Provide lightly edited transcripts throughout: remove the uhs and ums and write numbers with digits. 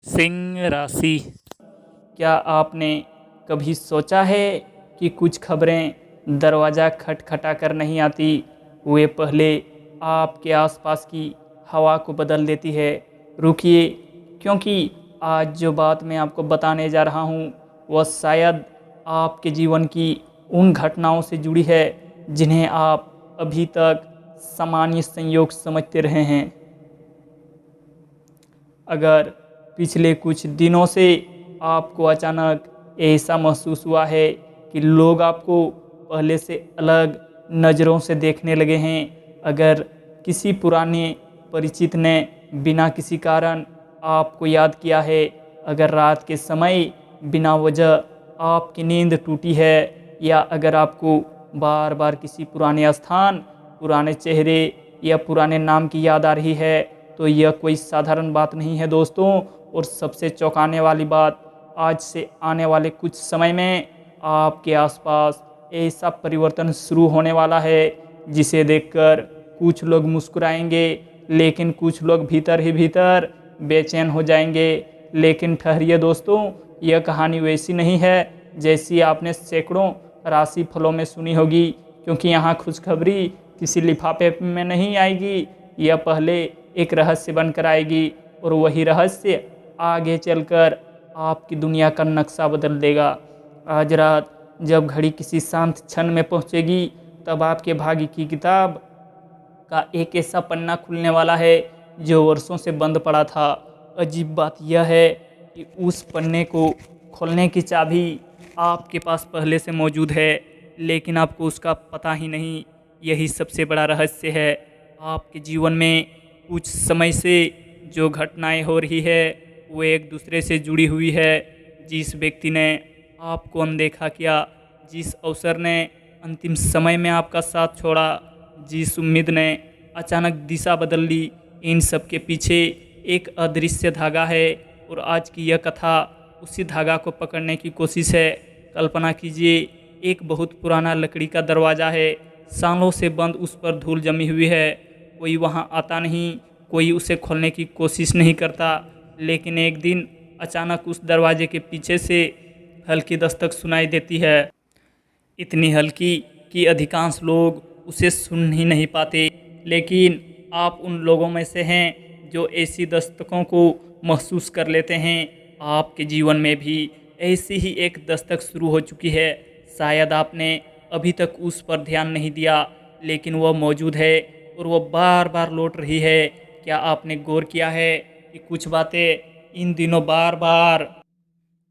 सिंह राशि। क्या आपने कभी सोचा है कि कुछ खबरें दरवाज़ा खटखटा कर नहीं आती, वे पहले आपके आसपास की हवा को बदल देती है। रुकिए, क्योंकि आज जो बात मैं आपको बताने जा रहा हूँ वह शायद आपके जीवन की उन घटनाओं से जुड़ी है जिन्हें आप अभी तक सामान्य संयोग समझते रहे हैं। अगर पिछले कुछ दिनों से आपको अचानक ऐसा महसूस हुआ है कि लोग आपको पहले से अलग नज़रों से देखने लगे हैं, अगर किसी पुराने परिचित ने बिना किसी कारण आपको याद किया है, अगर रात के समय बिना वजह आपकी नींद टूटी है, या अगर आपको बार बार किसी पुराने स्थान, पुराने चेहरे या पुराने नाम की याद आ रही है, तो यह कोई साधारण बात नहीं है दोस्तों। और सबसे चौंकाने वाली बात, आज से आने वाले कुछ समय में आपके आसपास ऐसा परिवर्तन शुरू होने वाला है जिसे देखकर कुछ लोग मुस्कुराएंगे, लेकिन कुछ लोग भीतर ही भीतर बेचैन हो जाएंगे। लेकिन ठहरिए दोस्तों, यह कहानी वैसी नहीं है जैसी आपने सैकड़ों राशि फलों में सुनी होगी, क्योंकि यहाँ खुशखबरी किसी लिफाफे में नहीं आएगी। यह पहले एक रहस्य बनकर आएगी और वही रहस्य आगे चलकर आपकी दुनिया का नक्शा बदल देगा। आज रात जब घड़ी किसी शांत क्षण में पहुंचेगी, तब आपके भाग्य की किताब का एक ऐसा पन्ना खुलने वाला है जो वर्षों से बंद पड़ा था। अजीब बात यह है कि उस पन्ने को खोलने की चाबी आपके पास पहले से मौजूद है, लेकिन आपको उसका पता ही नहीं। यही सबसे बड़ा रहस्य है। आपके जीवन में कुछ समय से जो घटनाएं हो रही है वो एक दूसरे से जुड़ी हुई है। जिस व्यक्ति ने आपको अनदेखा किया, जिस अवसर ने अंतिम समय में आपका साथ छोड़ा, जिस उम्मीद ने अचानक दिशा बदल ली, इन सब के पीछे एक अदृश्य धागा है। और आज की यह कथा उसी धागा को पकड़ने की कोशिश है। कल्पना कीजिए, एक बहुत पुराना लकड़ी का दरवाज़ा है, सालों से बंद उस पर धूल जमी हुई है। कोई वहाँ आता नहीं, कोई उसे खोलने की कोशिश नहीं करता, लेकिन एक दिन अचानक उस दरवाजे के पीछे से हल्की दस्तक सुनाई देती है। इतनी हल्की कि अधिकांश लोग उसे सुन ही नहीं पाते, लेकिन आप उन लोगों में से हैं जो ऐसी दस्तकों को महसूस कर लेते हैं। आपके जीवन में भी ऐसी ही एक दस्तक शुरू हो चुकी है। शायद आपने अभी तक उस पर ध्यान नहीं दिया, लेकिन वह मौजूद है और वह बार बार लौट रही है। क्या आपने गौर किया है कि कुछ बातें इन दिनों बार बार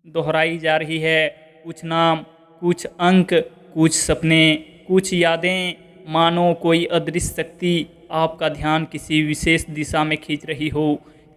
दोहराई जा रही है? कुछ नाम, कुछ अंक, कुछ सपने, कुछ यादें, मानो कोई अदृश्य शक्ति आपका ध्यान किसी विशेष दिशा में खींच रही हो।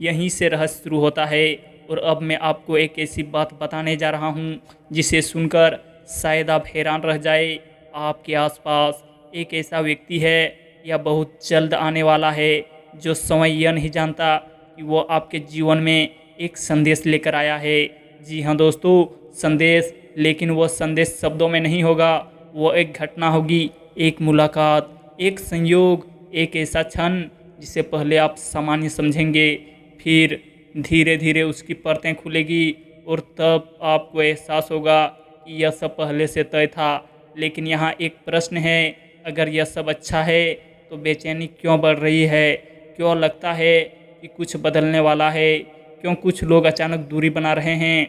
यहीं से रहस्य शुरू होता है। और अब मैं आपको एक ऐसी बात बताने जा रहा हूँ जिसे सुनकर शायद आप हैरान रह जाए। आपके आसपास एक ऐसा व्यक्ति है या बहुत जल्द आने वाला है जो समय यह नहीं जानता कि वो आपके जीवन में एक संदेश लेकर आया है। जी हाँ दोस्तों, संदेश। लेकिन वह संदेश शब्दों में नहीं होगा, वो एक घटना होगी, एक मुलाकात, एक संयोग, एक ऐसा क्षण जिसे पहले आप सामान्य समझेंगे, फिर धीरे धीरे उसकी परतें खुलेगी और तब आपको एहसास होगा कि यह सब पहले से तय था। लेकिन यहाँ एक प्रश्न है, अगर यह सब अच्छा है तो बेचैनी क्यों बढ़ रही है? क्यों लगता है कि कुछ बदलने वाला है? क्यों कुछ लोग अचानक दूरी बना रहे हैं?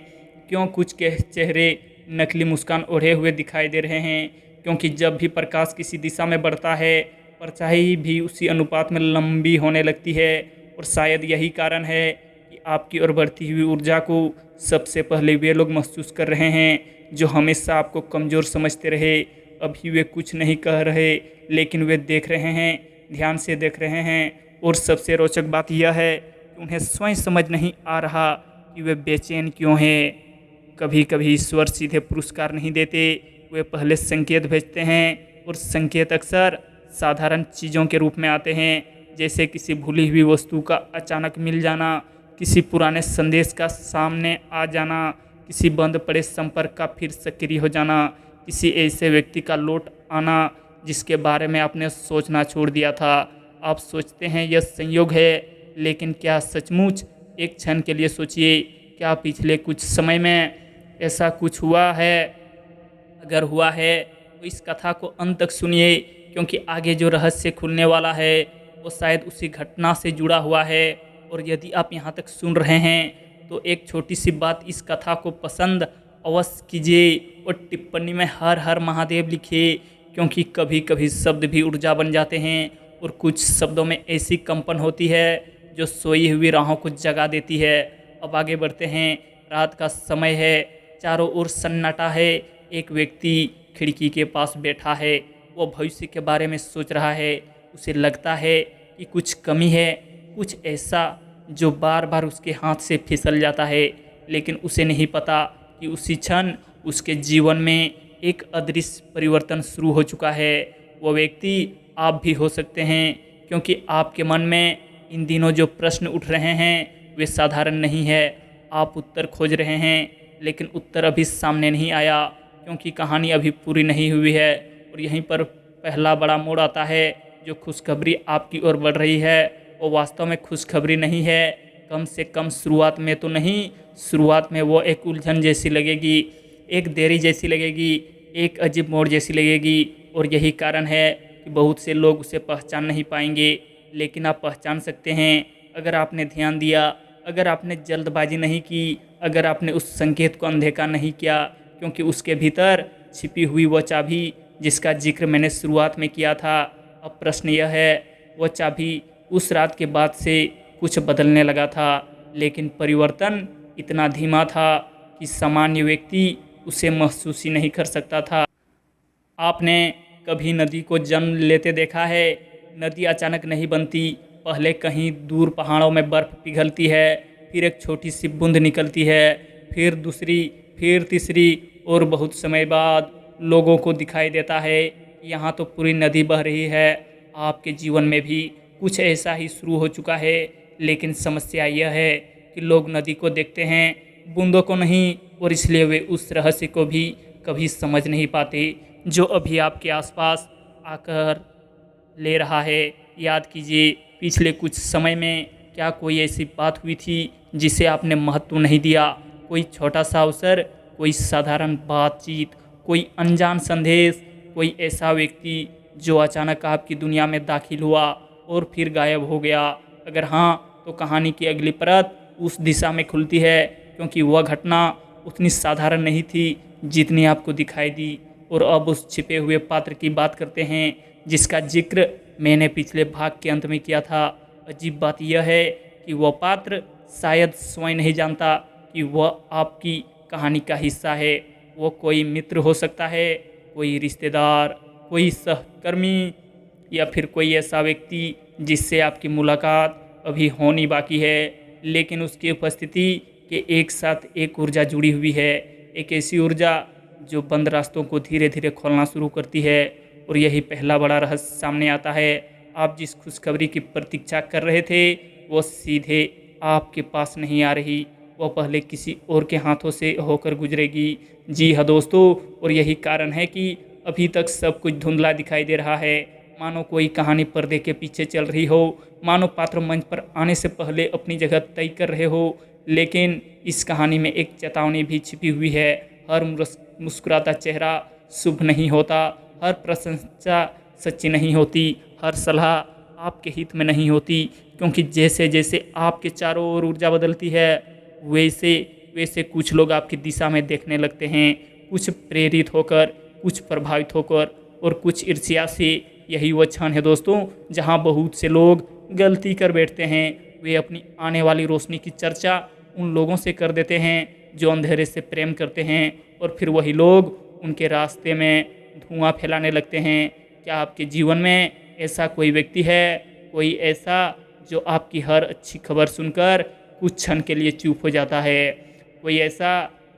क्यों कुछ के चेहरे नकली मुस्कान ओढ़े हुए दिखाई दे रहे हैं? क्योंकि जब भी प्रकाश किसी दिशा में बढ़ता है, परछाई भी उसी अनुपात में लंबी होने लगती है। और शायद यही कारण है कि आपकी ओर बढ़ती हुई ऊर्जा को सबसे पहले वे लोग महसूस कर रहे हैं जो हमेशा आपको कमज़ोर समझते रहे। अभी वे कुछ नहीं कह रहे, लेकिन वे देख रहे हैं, ध्यान से देख रहे हैं। और सबसे रोचक बात यह है कि उन्हें स्वयं समझ नहीं आ रहा कि वे बेचैन क्यों हैं। कभी कभी ईश्वर सीधे पुरस्कार नहीं देते, वे पहले संकेत भेजते हैं। और संकेत अक्सर साधारण चीज़ों के रूप में आते हैं, जैसे किसी भूली हुई वस्तु का अचानक मिल जाना, किसी पुराने संदेश का सामने आ जाना, किसी बंद पड़े संपर्क का फिर सक्रिय हो जाना, किसी ऐसे व्यक्ति का लौट आना जिसके बारे में आपने सोचना छोड़ दिया था। आप सोचते हैं यह संयोग है, लेकिन क्या सचमुच? एक क्षण के लिए सोचिए, क्या पिछले कुछ समय में ऐसा कुछ हुआ है? अगर हुआ है तो इस कथा को अंत तक सुनिए, क्योंकि आगे जो रहस्य खुलने वाला है वो शायद उसी घटना से जुड़ा हुआ है। और यदि आप यहाँ तक सुन रहे हैं तो एक छोटी सी बात, इस कथा को पसंद अवश्य कीजिए और टिप्पणी में हर हर महादेव लिखिए, क्योंकि कभी कभी शब्द भी ऊर्जा बन जाते हैं और कुछ शब्दों में ऐसी कंपन होती है जो सोई हुई राहों को जगा देती है। अब आगे बढ़ते हैं। रात का समय है, चारों ओर सन्नाटा है। एक व्यक्ति खिड़की के पास बैठा है, वो भविष्य के बारे में सोच रहा है। उसे लगता है कि कुछ कमी है, कुछ ऐसा जो बार बार उसके हाथ से फिसल जाता है, लेकिन उसे नहीं पता कि उसी क्षण उसके जीवन में एक अदृश्य परिवर्तन शुरू हो चुका है। वो व्यक्ति आप भी हो सकते हैं, क्योंकि आपके मन में इन दिनों जो प्रश्न उठ रहे हैं वे साधारण नहीं है। आप उत्तर खोज रहे हैं, लेकिन उत्तर अभी सामने नहीं आया, क्योंकि कहानी अभी पूरी नहीं हुई है। और यहीं पर पहला बड़ा मोड़ आता है। जो खुशखबरी आपकी ओर बढ़ रही है वो वास्तव में खुशखबरी नहीं है, कम से कम शुरुआत में तो नहीं। शुरुआत में वो एक उलझन जैसी लगेगी, एक देरी जैसी लगेगी, एक अजीब मोड़ जैसी लगेगी। और यही कारण है कि बहुत से लोग उसे पहचान नहीं पाएंगे, लेकिन आप पहचान सकते हैं अगर आपने ध्यान दिया, अगर आपने जल्दबाजी नहीं की, अगर आपने उस संकेत को अनदेखा नहीं किया, क्योंकि उसके भीतर छिपी हुई वो चाबी जिसका जिक्र मैंने शुरुआत में किया था। अब प्रश्न यह है, वो चाबी उस रात के बाद से कुछ बदलने लगा था, लेकिन परिवर्तन इतना धीमा था कि सामान्य व्यक्ति उसे महसूस ही नहीं कर सकता था। आपने कभी नदी को जन्म लेते देखा है? नदी अचानक नहीं बनती। पहले कहीं दूर पहाड़ों में बर्फ़ पिघलती है, फिर एक छोटी सी बूंद निकलती है, फिर दूसरी, फिर तीसरी, और बहुत समय बाद लोगों को दिखाई देता है यहाँ तो पूरी नदी बह रही है। आपके जीवन में भी कुछ ऐसा ही शुरू हो चुका है, लेकिन समस्या यह है कि लोग नदी को देखते हैं, बूंदों को नहीं, और इसलिए वे उस रहस्य को भी कभी समझ नहीं पाते जो अभी आपके आसपास आकर ले रहा है। याद कीजिए, पिछले कुछ समय में क्या कोई ऐसी बात हुई थी जिसे आपने महत्व नहीं दिया? कोई छोटा सा अवसर, कोई साधारण बातचीत, कोई अनजान संदेश, कोई ऐसा व्यक्ति जो अचानक आपकी दुनिया में दाखिल हुआ और फिर गायब हो गया? अगर हाँ, तो कहानी की अगली परत उस दिशा में खुलती है, क्योंकि वह घटना उतनी साधारण नहीं थी जितनी आपको दिखाई दी। और अब उस छिपे हुए पात्र की बात करते हैं जिसका जिक्र मैंने पिछले भाग के अंत में किया था। अजीब बात यह है कि वह पात्र शायद स्वयं नहीं जानता कि वह आपकी कहानी का हिस्सा है। वो कोई मित्र हो सकता है, कोई रिश्तेदार, कोई सहकर्मी, या फिर कोई ऐसा व्यक्ति जिससे आपकी मुलाकात अभी होनी बाकी है, लेकिन उसकी उपस्थिति के एक साथ एक ऊर्जा जुड़ी हुई है। एक ऐसी ऊर्जा जो बंद रास्तों को धीरे धीरे खोलना शुरू करती है। और यही पहला बड़ा रहस्य सामने आता है। आप जिस खुशखबरी की प्रतीक्षा कर रहे थे वो सीधे आपके पास नहीं आ रही, वो पहले किसी और के हाथों से होकर गुजरेगी। जी हाँ दोस्तों, और यही कारण है कि अभी तक सब कुछ धुंधला दिखाई दे रहा है, मानो कोई कहानी पर्दे के पीछे चल रही हो, मानो पात्र मंच पर आने से पहले अपनी जगह तय कर रहे हो। लेकिन इस कहानी में एक चेतावनी भी छिपी हुई है। हर मुस्कुराता चेहरा शुभ नहीं होता, हर प्रशंसा सच्ची नहीं होती, हर सलाह आपके हित में नहीं होती, क्योंकि जैसे जैसे आपके चारों ओर ऊर्जा बदलती है वैसे वैसे कुछ लोग आपकी दिशा में देखने लगते हैं, कुछ प्रेरित होकर, कुछ प्रभावित होकर, और कुछ ईर्ष्या से। यही वो क्षण है दोस्तों जहां बहुत से लोग गलती कर बैठते हैं। वे अपनी आने वाली रोशनी की चर्चा उन लोगों से कर देते हैं जो अंधेरे से प्रेम करते हैं, और फिर वही लोग उनके रास्ते में धुआं फैलाने लगते हैं। क्या आपके जीवन में ऐसा कोई व्यक्ति है, कोई ऐसा जो आपकी हर अच्छी खबर सुनकर कुछ क्षण के लिए चुप हो जाता है? कोई ऐसा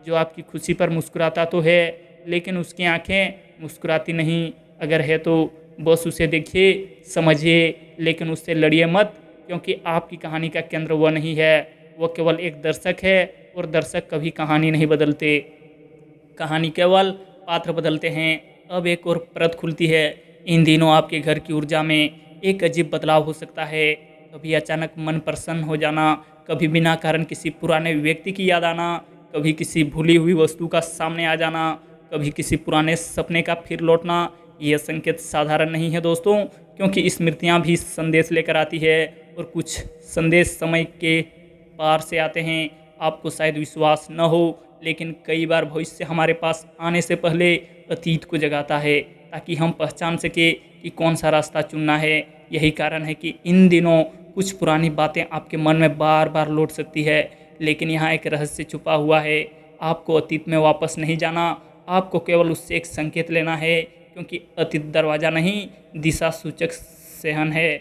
जो आपकी खुशी पर मुस्कुराता तो है, लेकिन उसकी आंखें मुस्कुराती नहीं? अगर है तो बस उसे देखिए, समझिए, लेकिन उससे लड़िए मत, क्योंकि आपकी कहानी का केंद्र वह नहीं है, वो केवल एक दर्शक है। और दर्शक कभी कहानी नहीं बदलते, कहानी केवल पात्र बदलते हैं। अब एक और परत खुलती है। इन दिनों आपके घर की ऊर्जा में एक अजीब बदलाव हो सकता है। कभी अचानक मन प्रसन्न हो जाना, कभी बिना कारण किसी पुराने व्यक्ति की याद आना, कभी किसी भूली हुई वस्तु का सामने आ जाना, कभी किसी पुराने सपने का फिर लौटना, यह संकेत साधारण नहीं है दोस्तों, क्योंकि स्मृतियाँ भी संदेश लेकर आती है और कुछ संदेश समय के पार से आते हैं। आपको शायद विश्वास न हो, लेकिन कई बार भविष्य हमारे पास आने से पहले अतीत को जगाता है, ताकि हम पहचान सके कि कौन सा रास्ता चुनना है। यही कारण है कि इन दिनों कुछ पुरानी बातें आपके मन में बार बार लौट सकती है, लेकिन यहाँ एक रहस्य छुपा हुआ है। आपको अतीत में वापस नहीं जाना, आपको केवल उससे एक संकेत लेना है, क्योंकि अतीत दरवाज़ा नहीं, दिशा सूचक सहन है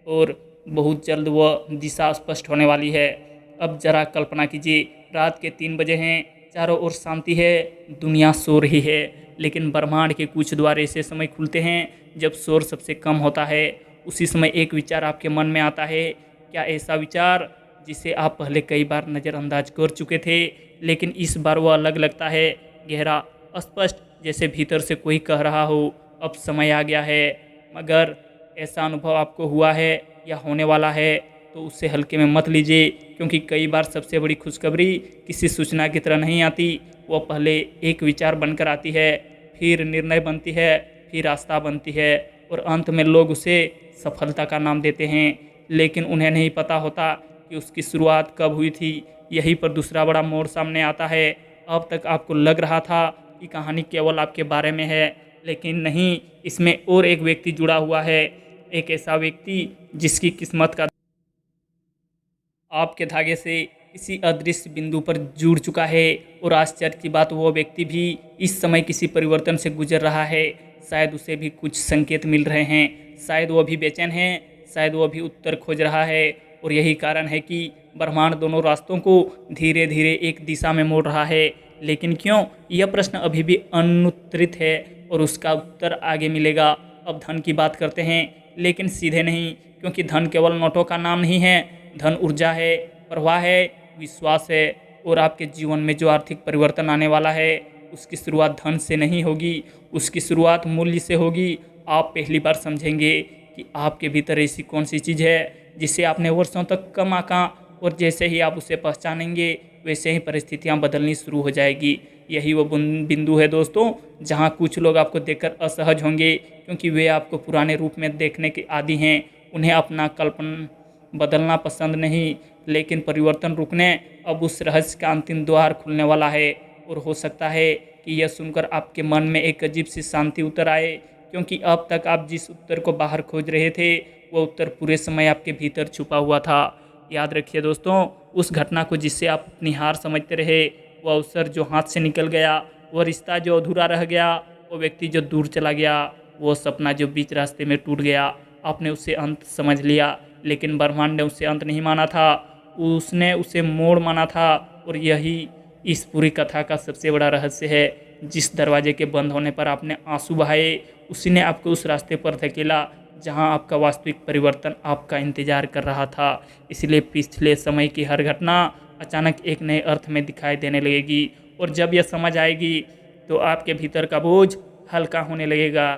और बहुत जल्द वह दिशा स्पष्ट होने वाली है। अब जरा कल्पना कीजिए, रात के 3 बजे हैं, चारों ओर शांति है, दुनिया सो रही है, लेकिन ब्रह्मांड के कुछ द्वार ऐसे समय खुलते हैं जब शोर सबसे कम होता है। उसी समय एक विचार आपके मन में आता है। क्या ऐसा विचार जिसे आप पहले कई बार नज़रअंदाज कर चुके थे, लेकिन इस बार वह अलग लगता है, गहरा, स्पष्ट, जैसे भीतर से कोई कह रहा हो, अब समय आ गया है। मगर ऐसा अनुभव आपको हुआ है या होने वाला है तो उसे हल्के में मत लीजिए, क्योंकि कई बार सबसे बड़ी खुशखबरी किसी सूचना की तरह नहीं आती, वह पहले एक विचार बनकर आती है, फिर निर्णय बनती है, फिर आस्था बनती है और अंत में लोग उसे सफलता का नाम देते हैं, लेकिन उन्हें नहीं पता होता कि उसकी शुरुआत कब हुई थी। यहीं पर दूसरा बड़ा मोड़ सामने आता है। अब तक आपको लग रहा था कि कहानी केवल आपके बारे में है, लेकिन नहीं, इसमें और एक व्यक्ति जुड़ा हुआ है, एक ऐसा व्यक्ति जिसकी किस्मत का आपके धागे से किसी अदृश्य बिंदु पर जुड़ चुका है। और आश्चर्य की बात, वो व्यक्ति भी इस समय किसी परिवर्तन से गुजर रहा है। शायद उसे भी कुछ संकेत मिल रहे हैं, शायद वो भी बेचैन है, शायद वो भी उत्तर खोज रहा है। और यही कारण है कि ब्रह्मांड दोनों रास्तों को धीरे धीरे एक दिशा में मोड़ रहा है। लेकिन क्यों, यह प्रश्न अभी भी अनुत्तरित है और उसका उत्तर आगे मिलेगा। अब धन की बात करते हैं, लेकिन सीधे नहीं, क्योंकि धन केवल नोटों का नाम नहीं है। धन ऊर्जा है, प्रवाह है, विश्वास है। और आपके जीवन में जो आर्थिक परिवर्तन आने वाला है, उसकी शुरुआत धन से नहीं होगी, उसकी शुरुआत मूल्य से होगी। आप पहली बार समझेंगे कि आपके भीतर ऐसी कौन सी चीज़ है जिसे आपने वर्षों तक कम आंका, और जैसे ही आप उसे पहचानेंगे वैसे ही परिस्थितियां बदलनी शुरू हो जाएगी। यही वो बिंदु है दोस्तों, जहां कुछ लोग आपको देखकर असहज होंगे, क्योंकि वे आपको पुराने रूप में देखने के आदी हैं। उन्हें अपना कल्पना बदलना पसंद नहीं, लेकिन परिवर्तन रुकने अब उस रहस्य का अंतिम द्वार खुलने वाला है। और हो सकता है कि यह सुनकर आपके मन में एक अजीब सी शांति उतर आए, क्योंकि अब तक आप जिस उत्तर को बाहर खोज रहे थे, वह उत्तर पूरे समय आपके भीतर छुपा हुआ था। याद रखिए दोस्तों, उस घटना को जिसे आप अपनी हार समझते रहे, वह अवसर जो हाथ से निकल गया, वह रिश्ता जो अधूरा रह गया, वो व्यक्ति जो दूर चला गया, वो सपना जो बीच रास्ते में टूट गया, आपने उसे अंत समझ लिया, लेकिन ब्रह्मांड ने उसे अंत नहीं माना था, उसने उसे मोड़ माना था। और यही इस पूरी कथा का सबसे बड़ा रहस्य है। जिस दरवाजे के बंद होने पर आपने आंसू बहाए, उसी ने आपको उस रास्ते पर धकेला जहां आपका वास्तविक परिवर्तन आपका इंतजार कर रहा था। इसलिए पिछले समय की हर घटना अचानक एक नए अर्थ में दिखाई देने लगेगी, और जब यह समझ आएगी तो आपके भीतर का बोझ हल्का होने लगेगा।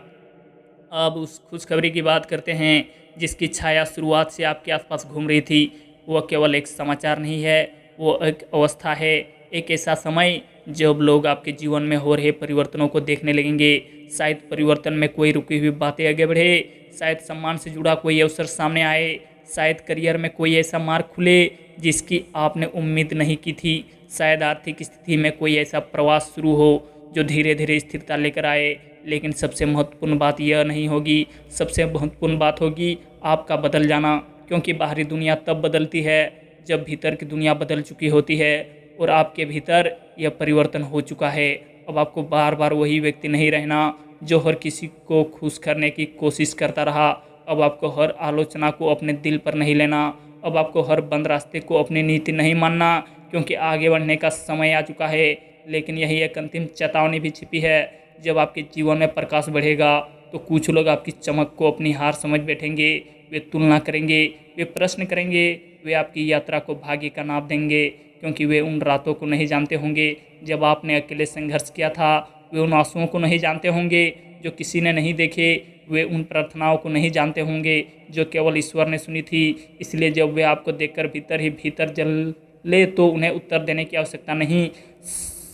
अब उस खुशखबरी की बात करते हैं जिसकी छाया शुरुआत से आपके आसपास घूम रही थी। वह केवल एक समाचार नहीं है, वो एक अवस्था है, एक ऐसा समय जब लोग आपके जीवन में हो रहे परिवर्तनों को देखने लगेंगे। शायद परिवर्तन में कोई रुकी हुई बातें आगे बढ़े, शायद सम्मान से जुड़ा कोई अवसर सामने आए, शायद करियर में कोई ऐसा मार्ग खुले जिसकी आपने उम्मीद नहीं की थी, शायद आर्थिक स्थिति में कोई ऐसा प्रवास शुरू हो जो धीरे धीरे स्थिरता लेकर आए। लेकिन सबसे महत्वपूर्ण बात यह नहीं होगी, सबसे महत्वपूर्ण बात होगी आपका बदल जाना, क्योंकि बाहरी दुनिया तब बदलती है जब भीतर की दुनिया बदल चुकी होती है। और आपके भीतर यह परिवर्तन हो चुका है। अब आपको बार बार वही व्यक्ति नहीं रहना जो हर किसी को खुश करने की कोशिश करता रहा। अब आपको हर आलोचना को अपने दिल पर नहीं लेना। अब आपको हर बंद रास्ते को अपनी नीति नहीं मानना, क्योंकि आगे बढ़ने का समय आ चुका है। लेकिन यही एक अंतिम चेतावनी भी छिपी है, जब आपके जीवन में प्रकाश बढ़ेगा तो कुछ लोग आपकी चमक को अपनी हार समझ बैठेंगे। वे तुलना करेंगे, वे प्रश्न करेंगे, वे आपकी यात्रा को भाग्य का नाप देंगे, क्योंकि वे उन रातों को नहीं जानते होंगे जब आपने अकेले संघर्ष किया था। वे उन आंसुओं को नहीं जानते होंगे जो किसी ने नहीं देखे। वे उन प्रार्थनाओं को नहीं जानते होंगे जो केवल ईश्वर ने सुनी थी। इसलिए जब वे आपको देखकर भीतर ही भीतर जले तो उन्हें उत्तर देने की आवश्यकता नहीं,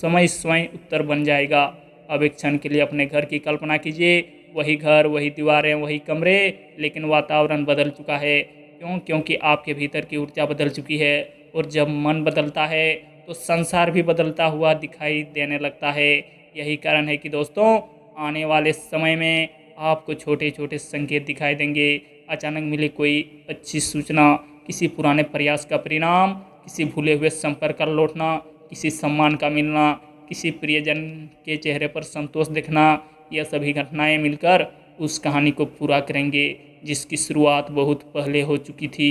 समय स्वयं उत्तर बन जाएगा। अब एक क्षण के लिए अपने घर की कल्पना कीजिए, वही घर, वही दीवारें, वही कमरे, लेकिन वातावरण बदल चुका है। क्यों? क्योंकि आपके भीतर की ऊर्जा बदल चुकी है। और जब मन बदलता है तो संसार भी बदलता हुआ दिखाई देने लगता है। यही कारण है कि दोस्तों, आने वाले समय में आपको छोटे छोटे संकेत दिखाई देंगे। अचानक मिले कोई अच्छी सूचना, किसी पुराने प्रयास का परिणाम, किसी भूले हुए संपर्क का लौटना, किसी सम्मान का मिलना, किसी प्रियजन के चेहरे पर संतोष दिखना, यह सभी घटनाएं मिलकर उस कहानी को पूरा करेंगे जिसकी शुरुआत बहुत पहले हो चुकी थी।